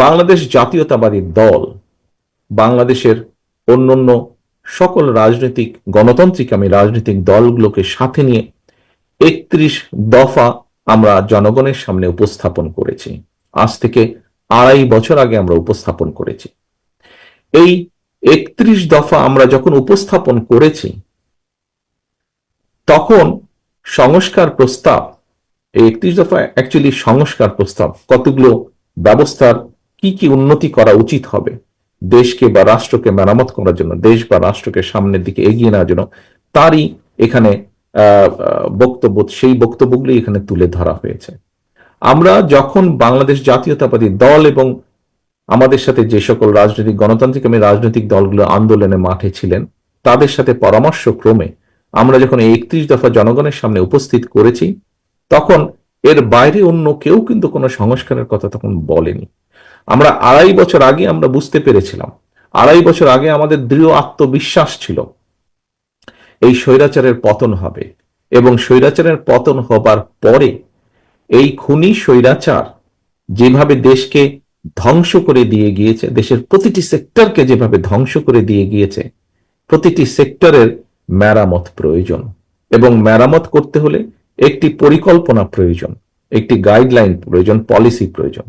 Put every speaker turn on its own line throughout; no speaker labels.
বাংলাদেশ জাতীয়তাবাদী দল বাংলাদেশের অন্যান্য সকল রাজনৈতিক গণতান্ত্রিক রাজনৈতিক দলগুলোকে সাথে নিয়ে 31 দফা আমরা জনগণের সামনে উপস্থাপন করেছি। আজ থেকে 2.5 বছর আগে আমরা উপস্থাপন করেছি। এই 31 দফা আমরা যখন উপস্থাপন করেছি, তখন সংস্কার প্রস্তাব, এই 31 দফা অ্যাকচুয়ালি সংস্কার প্রস্তাব, কতগুলো ব্যবস্থার কি কি উন্নতি করা উচিত হবে দেশকে বা রাষ্ট্রকে মেরামত করার জন্য, দেশ বা রাষ্ট্রকে সামনের দিকে এগিয়ে নেওয়ার জন্য, তারই এখানে বক্তব্য, সেই বক্তব্যগুলি এখানে তুলে ধরা হয়েছে। আমরা যখন বাংলাদেশ জাতীয়তাবাদী দল এবং আমাদের সাথে যে সকল রাজনৈতিক গণতান্ত্রিক রাজনৈতিক দলগুলো আন্দোলনে মাঠে ছিলেন, তাদের সাথে পরামর্শ ক্রমে আমরা যখন এই 31 দফা জনগণের সামনে উপস্থিত করেছি, তখন এর বাইরে অন্য কেউ কিন্তু কোনো সংস্কারের কথা তখন বলেনি। আমরা 2.5 বছর আগে আমরা বুঝতে পেরেছিলাম, 2.5 বছর আগে আমাদের দৃঢ় আত্মবিশ্বাস ছিল এই স্বৈরাচারের পতন হবে, এবং স্বৈরাচারের পতন হবার পরে এই খুনি স্বৈরাচার যেভাবে দেশকে ধ্বংস করে দিয়ে গিয়েছে, দেশের প্রতিটি সেক্টরকে যেভাবে ধ্বংস করে দিয়ে গিয়েছে, প্রতিটি সেক্টরের মেরামত প্রয়োজন, এবং মেরামত করতে হলে একটি পরিকল্পনা প্রয়োজন, একটি গাইডলাইন প্রয়োজন, পলিসি প্রয়োজন।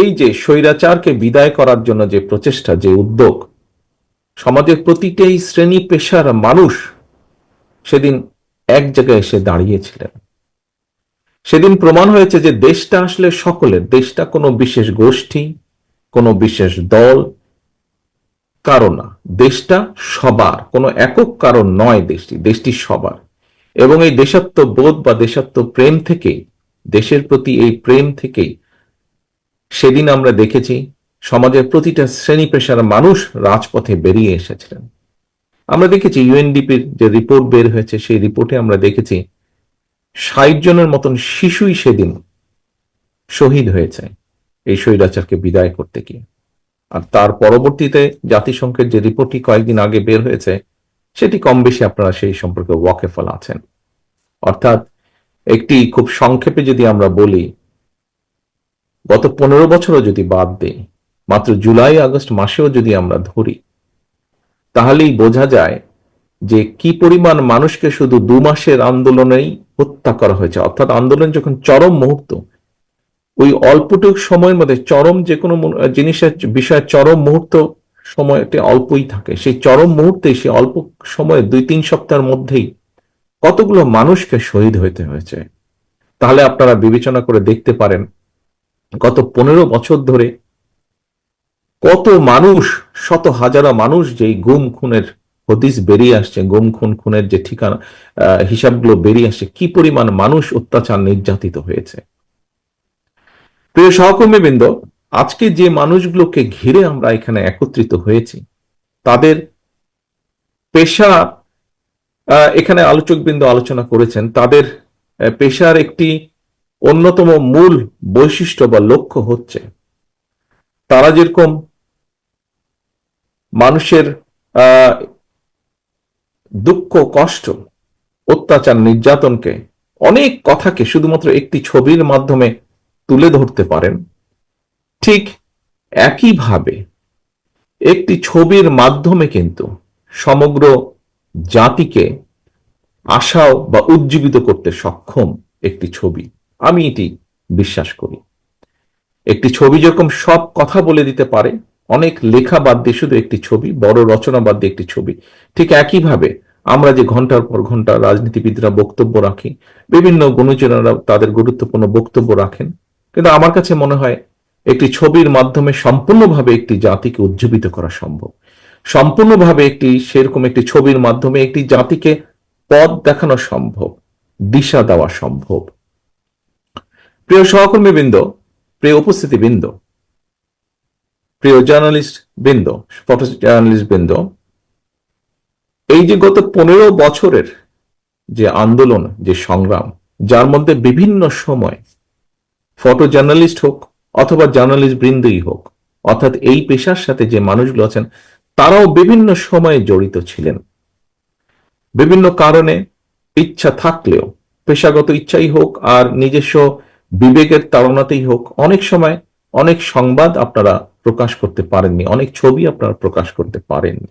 এই যে স্বৈরাচারকে বিদায় করার জন্য যে প্রচেষ্টা, যে উদ্যোগ, সমাজের প্রতিটি শ্রেণী পেশার মানুষ সেদিন এক জায়গায় এসে দাঁড়িয়েছিলেন। সেদিন প্রমাণ হয়েছে যে দেশটা আসলে সকলের, দেশটা কোনো বিশেষ গোষ্ঠী, কোনো বিশেষ দল কারো না, দেশটা সবার, কোনো একক কারণ নয়, দেশটি সবার। এবং এই দেশাত্মবোধ বা দেশাত্ম প্রেম থেকে, দেশের প্রতি এই প্রেম থেকেই সেদিন আমরা দেখেছি সমাজের প্রতিটা শ্রেণী পেশার মানুষ রাজপথে বেরিয়ে এসেছিলেন। আমরা দেখেছি ইউএনডিপির যে রিপোর্ট বের হয়েছে, সেই রিপোর্টে আমরা দেখেছি 60 জনের মতন শিশুই সেদিন শহীদ হয়েছে এই স্বৈরাচারকে বিদায় করতে গিয়ে। আর তার পরবর্তীতে জাতিসংঘের যে রিপোর্টটি কয়েকদিন আগে বের হয়েছে, সেটি কম বেশি আপনারা সেই সম্পর্কে ওয়াকেফল আছেন। অর্থাৎ একটি খুব সংক্ষেপে যদি আমরা বলি, গত 15 বছরও যদি বাদ দেই, মাত্র জুলাই আগস্ট মাসেও যদি আমরা ধরি, তাহলেই বোঝা যায় যে কি পরিমাণ মানুষকে শুধু 2 মাসের আন্দোলনেই হত্যা করা হয়েছে। অর্থাৎ আন্দোলন যখন চরম মুহূর্ত, ওই অল্পটুক সময়ের মধ্যে চরম যে কোনো জিনিসের বিষয়ে চরম মুহূর্ত সময়টি অল্পই থাকে, সেই চরম মুহূর্তে সেই অল্প সময়ে 2-3 সপ্তাহের মধ্যেই কতগুলো মানুষকে শহীদ হইতে হয়েছে। তাহলে আপনারা বিবেচনা করে দেখতে পারেন গত 15 বছর ধরে কত মানুষ, শত হাজারা মানুষ যেই গুম খুনের হদিস বেরিয়ে আসছে, গুম খুনের যে ঠিকানা হিসাবগুলো বেরিয়ে আসছে, কি পরিমাণ মানুষ অত্যাচার নির্যাতিত হয়েছে। প্রিয় সহকর্মীবৃন্দ, আজকে যে মানুষগুলোকে ঘিরে আমরা এখানে একত্রিত হয়েছি, তাদের পেশা, এখানে আলোচকবৃন্দ আলোচনা করেছেন, তাদের পেশার একটি অন্যতম মূল বৈশিষ্ট্য বা লক্ষ্য হচ্ছে তারা যেরকম মানুষের দুঃখ, কষ্ট, অত্যাচার, নির্যাতনকে, অনেক কথাকে শুধুমাত্র একটি ছবির মাধ্যমে তুলে ধরতে পারেন, ঠিক একইভাবে একটি ছবির মাধ্যমে কিন্তু সমগ্র জাতিকে আশাও বা উজ্জীবিত করতে সক্ষম একটি ছবি। আমি এটি বিশ্বাস করি। একটি ছবি যেরকম সব কথা বলে দিতে পারে, অনেক লেখা বাদ দিয়ে শুধু একটি ছবি, বড় রচনা বাদ দিয়ে একটি ছবি, ঠিক একইভাবে আমরা যে ঘন্টার পর ঘন্টা রাজনীতিবিদরা বক্তব্য রাখি, বিভিন্ন গুণীজনেরা তাদের গুরুত্বপূর্ণ বক্তব্য রাখেন, কিন্তু আমার কাছে মনে হয় একটি ছবির মাধ্যমে সম্পূর্ণভাবে একটি জাতিকে উজ্জীবিত করা সম্ভব। সম্পূর্ণভাবে সেরকম একটি ছবির মাধ্যমে একটি জাতিকে পথ দেখানো সম্ভব, দিশা দেওয়া সম্ভব। প্রিয় সহকর্মীবৃন্দ, প্রিয় উপস্থিতিবৃন্দ, প্রিয় জার্নালিস্ট বৃন্দ, ফটো জার্নালিস্ট বৃন্দ, এই যে গত 15 বছরের যে আন্দোলন, যে সংগ্রাম, যার মধ্যে বিভিন্ন সময় ফটো জার্নালিস্ট হোক অথবা জার্নালিস্ট বৃন্দই হোক, অর্থাৎ এই পেশার সাথে যে মানুষগুলো আছেন, তারাও বিভিন্ন সময়ে জড়িত ছিলেন। বিভিন্ন কারণে, ইচ্ছা থাকলেও, পেশাগত ইচ্ছাই হোক আর নিজস্ব বিবেকের তাড়নাতেই হোক, অনেক সময় অনেক সংবাদ আপনারা প্রকাশ করতে পারেননি, অনেক ছবি আপনারা প্রকাশ করতে পারেননি।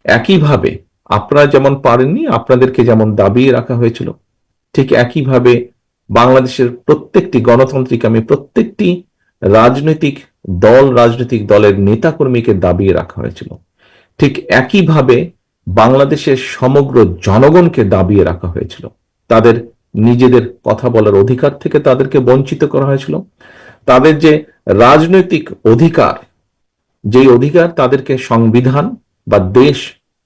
একইভাবে আপনারা যেমন পারেননি, আপনাদেরকে যেমন দাবিয়ে রাখা হয়েছিল, ঠিক একইভাবে বাংলাদেশের প্রত্যেকটি গণতান্ত্রিক প্রত্যেকটি রাজনৈতিক দলের নেতাকর্মীকে দাবিয়ে রাখা হয়েছিল। ঠিক একইভাবে বাংলাদেশের সমগ্র জনগণকে দাবিয়ে রাখা হয়েছিল। তাদের নিজেদের কথা বলার অধিকার থেকে তাদেরকে বঞ্চিত করা হয়েছিল। তাদের যে রাজনৈতিক অধিকার, যেই অধিকার তাদেরকে সংবিধান বা দেশ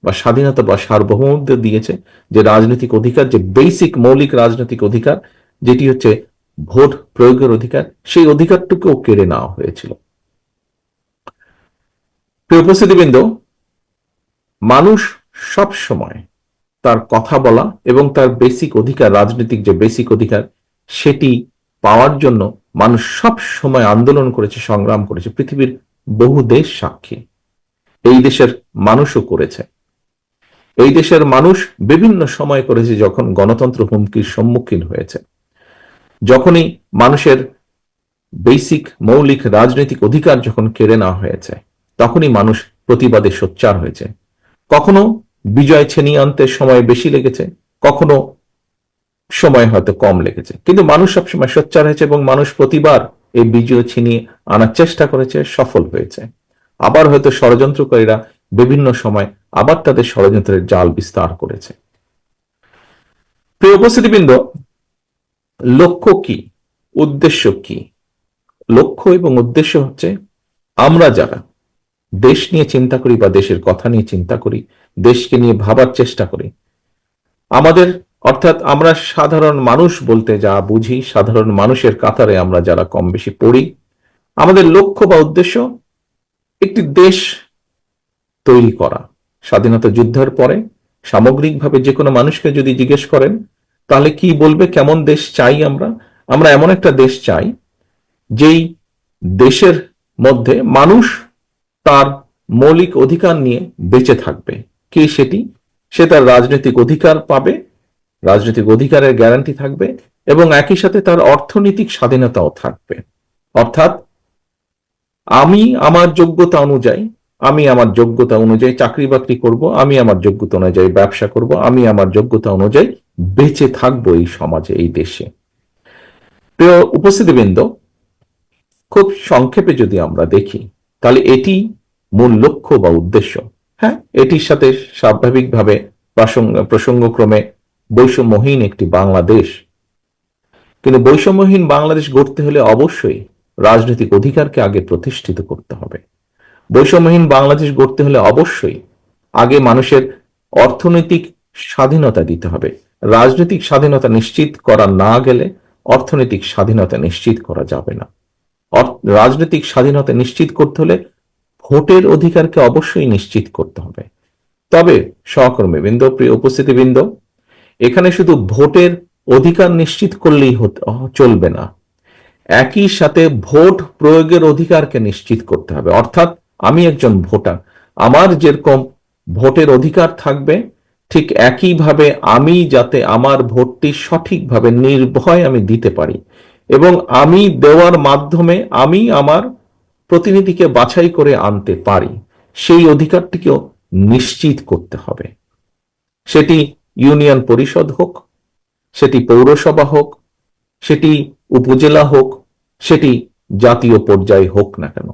বা স্বাধীনতা বা সার্বভৌমত্ব দিয়েছে, যে রাজনৈতিক অধিকার, যে বেসিক মৌলিক রাজনৈতিক অধিকার, যেটি হচ্ছে ভোট প্রয়োগের অধিকার, সেই অধিকারটুকুও কেড়ে নেওয়া হয়েছিল। প্রিয় উপস্থিতিবৃন্দ, মানুষ সব সময় তার কথা বলা এবং তার বেসিক অধিকার, রাজনৈতিক যে বেসিক অধিকার, সেটি পাওয়ার জন্য মানুষ সব সময় আন্দোলন করেছে, সংগ্রাম করেছে। পৃথিবীর বহু দেশ সাক্ষী, এই দেশের মানুষও করেছে। এই দেশের মানুষ বিভিন্ন সময় করেছে, যখন গণতন্ত্র হুমকির সম্মুখীন হয়েছে, যখনই মানুষের বেসিক মৌলিক রাজনৈতিক অধিকার যখন কেড়ে নেওয়া হয়েছে, তখনই মানুষ প্রতিবাদে সোচ্চার হয়েছে। কখনো বিজয় ছিনিয়ে আনতে সময় বেশি লেগেছে, কখনো সময় হয়তো কম লেগেছে, কিন্তু মানুষ সবসময় সোচ্চার হয়েছে এবং মানুষ প্রতিবার এই বিজয় ছিনিয়ে আনার চেষ্টা করেছে, সফল হয়েছে। আবার হয়তো ষড়যন্ত্রকারীরা বিভিন্ন সময় আবার তাদের ষড়যন্ত্রের জাল বিস্তার করেছে। প্রিয় উপস্থিতিবৃন্দ, লক্ষ্য কি, উদ্দেশ্য কি? লক্ষ্য এবং উদ্দেশ্য হচ্ছে, আমরা যারা দেশ নিয়ে চিন্তা করি বা দেশের কথা নিয়ে চিন্তা করি, দেশকে নিয়ে ভাবার চেষ্টা করি, আমাদের অর্থাৎ আমরা সাধারণ মানুষ বলতে যা বুঝি, সাধারণ মানুষের কাতারে আমরা যারা কম বেশি পড়ি, আমাদের লক্ষ্য বা উদ্দেশ্য একটি দেশ তৈরি করা। স্বাধীনতা যুদ্ধের পরে সামগ্রিকভাবে যে কোনো মানুষকে যদি জিজ্ঞেস করেন, তাহলে কি বলবে কেমন দেশ চাই আমরা? আমরা এমন একটা দেশ চাই যেই দেশের মধ্যে মানুষ তার মৌলিক অধিকার নিয়ে বেঁচে থাকবে। কি সেটি? সে তার রাজনৈতিক অধিকার পাবে, রাজনৈতিক অধিকারের গ্যারান্টি থাকবে, এবং একই সাথে তার অর্থনৈতিক স্বাধীনতাও থাকবে। অর্থাৎ আমি আমার যোগ্যতা অনুযায়ী চাকরি বাকরি করব, আমি আমার যোগ্যতা অনুযায়ী ব্যবসা করব, আমি আমার যোগ্যতা অনুযায়ী বেঁচে থাকবো এই সমাজে, এই দেশে। প্রিয় উপস্থিতিবৃন্দ, খুব সংক্ষেপে যদি আমরা দেখি, তাহলে এটি মূল লক্ষ্য বা উদ্দেশ্য। হ্যাঁ, এটির সাথে স্বাভাবিকভাবে প্রসঙ্গক্রমে বৈষম্যহীন একটি বাংলাদেশ। কিন্তু বৈষম্যহীন বাংলাদেশ গড়তে হলে অবশ্যই রাজনৈতিক অধিকারকে আগে প্রতিষ্ঠিত করতে হবে। বৈষম্যহীন বাংলাদেশ গড়তে হলে অবশ্যই আগে মানুষের অর্থনৈতিক স্বাধীনতা দিতে হবে। রাজনৈতিক স্বাধীনতা নিশ্চিত করা না গেলে অর্থনৈতিক স্বাধীনতা নিশ্চিত করা যাবে না। রাজনৈতিক স্বাধীনতা নিশ্চিত করতে হলে ভোটের অধিকারকে অবশ্যই নিশ্চিত করতে হবে। তবে সহকর্মীবৃন্দ, প্রিয় উপস্থিতিবৃন্দ, এখানে শুধু ভোটের অধিকার নিশ্চিত করলেই চলবে না, একই সাথে ভোট প্রয়োগের অধিকারকে নিশ্চিত করতে হবে। অর্থাৎ আমি একজন ভোটার, আমার যেরকম ভোটের অধিকার থাকবে, ঠিক একইভাবে আমি যাতে আমার ভোটটি সঠিকভাবে নির্ভয় আমি দিতে পারি, এবং আমি দেওয়ার মাধ্যমে আমি আমার প্রতিনিধিকে বাছাই করে আনতে পারি, সেই অধিকারটিকেও নিশ্চিত করতে হবে। সেটি ইউনিয়ন পরিষদ হোক, সেটি পৌরসভা হোক, সেটি উপজেলা হোক, সেটি জাতীয় পর্যায়ে হোক না কেন,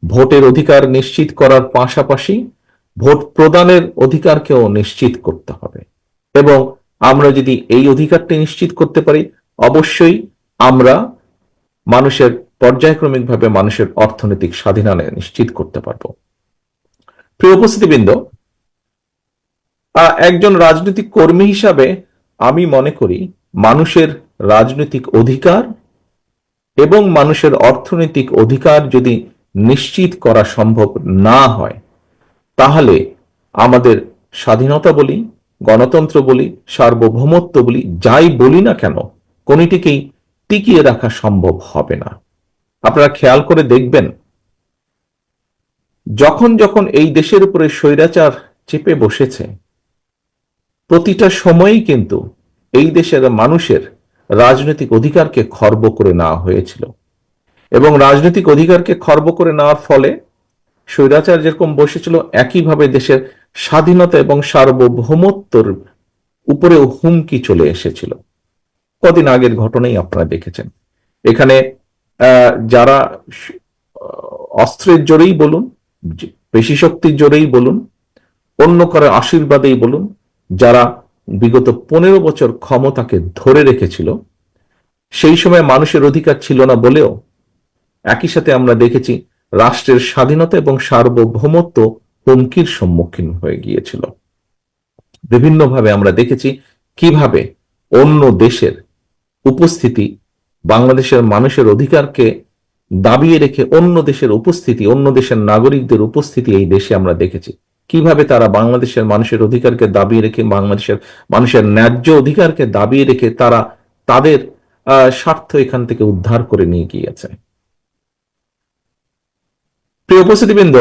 ভোটের অধিকার নিশ্চিত করার পাশাপাশি ভোট প্রদানের অধিকারকেও নিশ্চিত করতে হবে। এবং আমরা যদি এই অধিকারটি নিশ্চিত করতে পারি, অবশ্যই আমরা মানুষের পর্যায়ক্রমিকভাবে মানুষের অর্থনৈতিক স্বাধীনতা নিশ্চিত করতে পারব। প্রিয় উপস্থিতিবৃন্দ, একজন রাজনৈতিক কর্মী হিসাবে আমি মনে করি মানুষের রাজনৈতিক অধিকার এবং মানুষের অর্থনৈতিক অধিকার যদি নিশ্চিত করা সম্ভব না হয়, তাহলে আমাদের স্বাধীনতা বলি, গণতন্ত্র বলি, সার্বভৌমত্ব বলি, যাই বলি না কেন, কোনটিকেই টিকিয়ে রাখা সম্ভব হবে না। আপনারা খেয়াল করে দেখবেন, যখন যখন এই দেশের উপরে স্বৈরাচার চেপে বসেছে, প্রতিটা সময়েই কিন্তু এই দেশের মানুষের রাজনৈতিক অধিকারকে খর্ব করে নেওয়া হয়েছিল। এবং রাজনৈতিক অধিকারকে খর্ব করে নেওয়ার ফলে স্বৈরাচার যেরকম বসেছিল, একইভাবে দেশের স্বাধীনতা এবং সার্বভৌমত্বর উপরেও হুমকি চলে এসেছিল। কদিন আগের ঘটনাই আপনারা দেখেছেন। এখানে যারা অস্ত্রের জোরেই বলুন, পেশি শক্তির জোরেই বলুন, অন্য কারো আশীর্বাদেই বলুন, যারা বিগত 15 বছর ক্ষমতাকে ধরে রেখেছিল, সেই সময় মানুষের অধিকার ছিল না বলেও একই সাথে আমরা দেখেছি রাষ্ট্রের স্বাধীনতা এবং সার্বভৌমত্ব হুমকির সম্মুখীন হয়ে গিয়েছিল। বিভিন্নভাবে আমরা দেখেছি কিভাবে অন্য দেশের উপস্থিতি, বাংলাদেশের মানুষের অধিকারকে দাবিয়ে রেখে অন্য দেশের উপস্থিতি, অন্য দেশের নাগরিকদের উপস্থিতি এই দেশে আমরা দেখেছি কিভাবে তারা বাংলাদেশের মানুষের অধিকারকে দাবিয়ে রেখে, বাংলাদেশের মানুষের ন্যায্য অধিকারকে দাবিয়ে রেখে তারা তাদের স্বার্থ এখান থেকে উদ্ধার করে নিয়ে গিয়েছে। প্রিয় উপস্থিতিবৃন্দ,